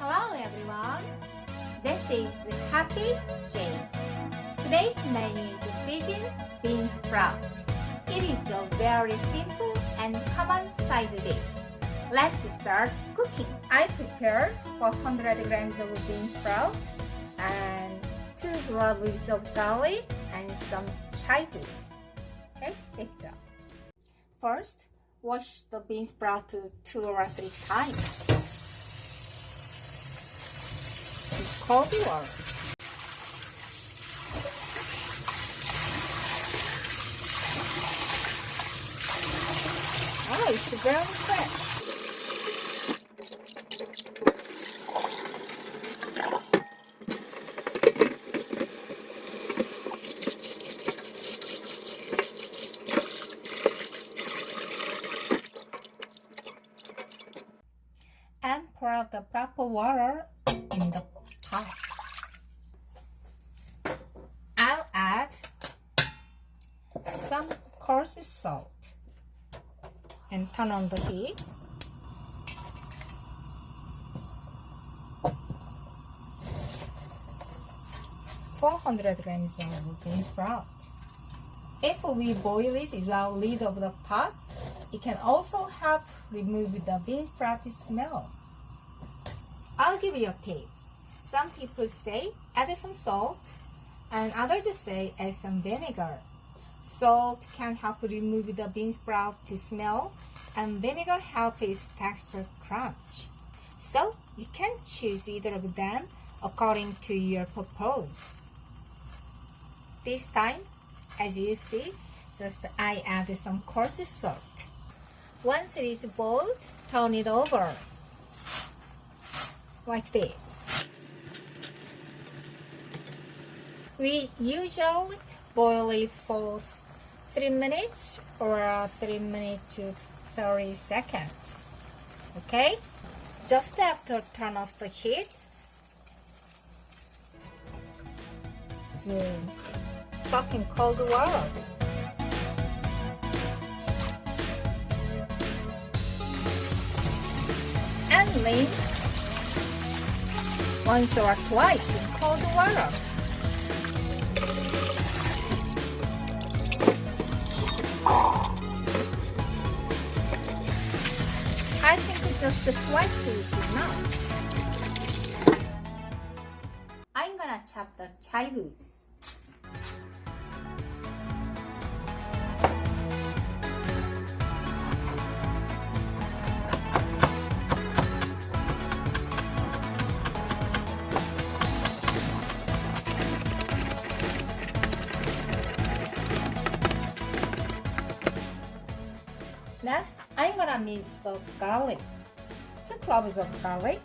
Hello everyone, this is Happy Jane. Today's menu is seasoned bean sprout. It is a very simple and common side dish. Let's start cooking. I prepared 400 grams of bean sprout and 2 cloves of garlic and some chives. Okay, let's go. First, wash the bean sprout 2 or 3 times. Cold water. Oh, it's very fresh. And pour the proper water in the pot. I'll add some coarse salt and turn on the heat. $400 grams of bean sprout. If we boil it without lid of the pot, it can also help remove the bean sprout smell. I'll give you a tip. Some people say add some salt, and others say add some vinegar. Salt can help remove the bean sprout smell, and vinegar helps its texture crunch. So you can choose either of them according to your purpose. This time, as you see, I add some coarse salt. Once it is boiled, turn it over like this. We usually boil it for 3 minutes or 3 minutes to 30 seconds. Okay? Just after turn off the heat, so soak in cold water. And rinse once or twice in cold water. I think just twice is enough. I'm gonna chop the chives. Next, I'm gonna mix the garlic. 2 cloves of garlic.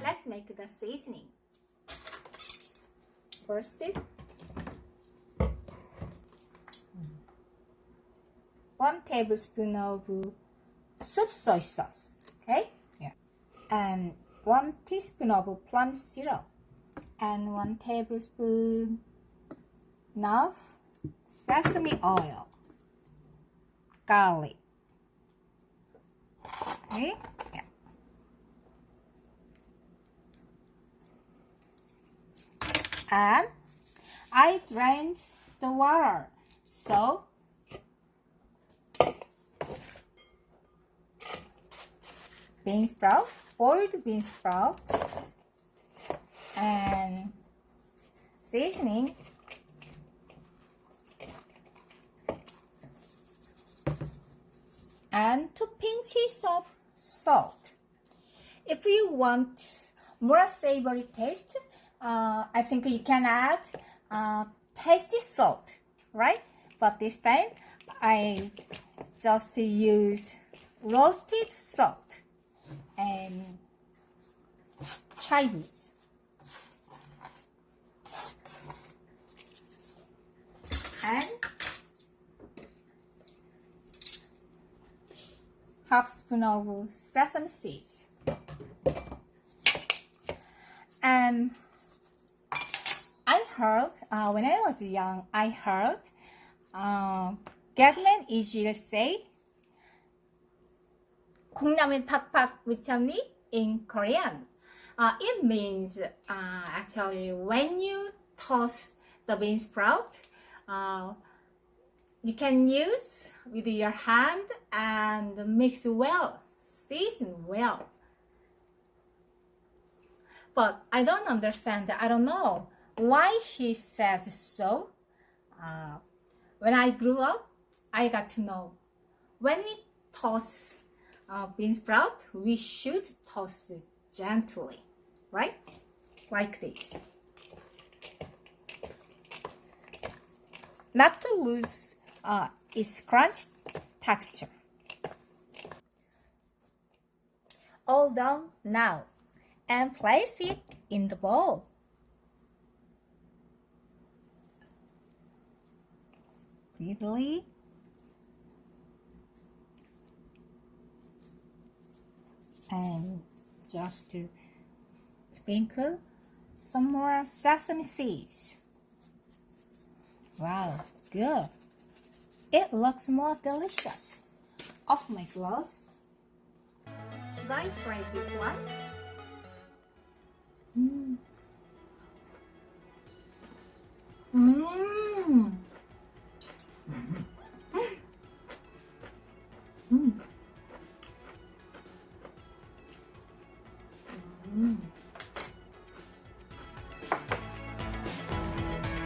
Let's make the seasoning. First, 1 tablespoon of soup soy sauce, okay? Yeah. And 1 teaspoon of plum syrup, and 1 tablespoon of sesame oil, garlic. Okay? Yeah. And I drained the water, so bean sprout, boiled bean sprout, and seasoning, and 2 pinches of salt. If you want more savory taste, I think you can add tasty salt, right? But this time I just use roasted salt and chives. And half spoon of sesame seeds. And I heard, when I was young, I heard Gagman Ijil say 콩나물 팍팍 무침니 in Korean. It means actually when you toss the bean sprout, you can use with your hand and mix well, season well. But I don't understand. I don't know why he said so. When I grew up, I got to know when we toss bean sprout, we should toss it gently, right? Like this. Not to lose its crunch texture. All done now, and place it in the bowl. Quickly. And just to sprinkle some more sesame seeds. Wow, good. It looks more delicious. Off my gloves. Should I try this one?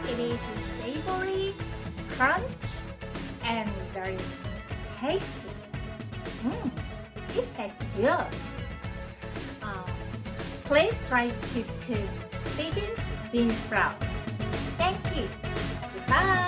It is savory, crunch, and very tasty. It tastes good. Please try to cook seasoned bean sprout. Thank you. Goodbye.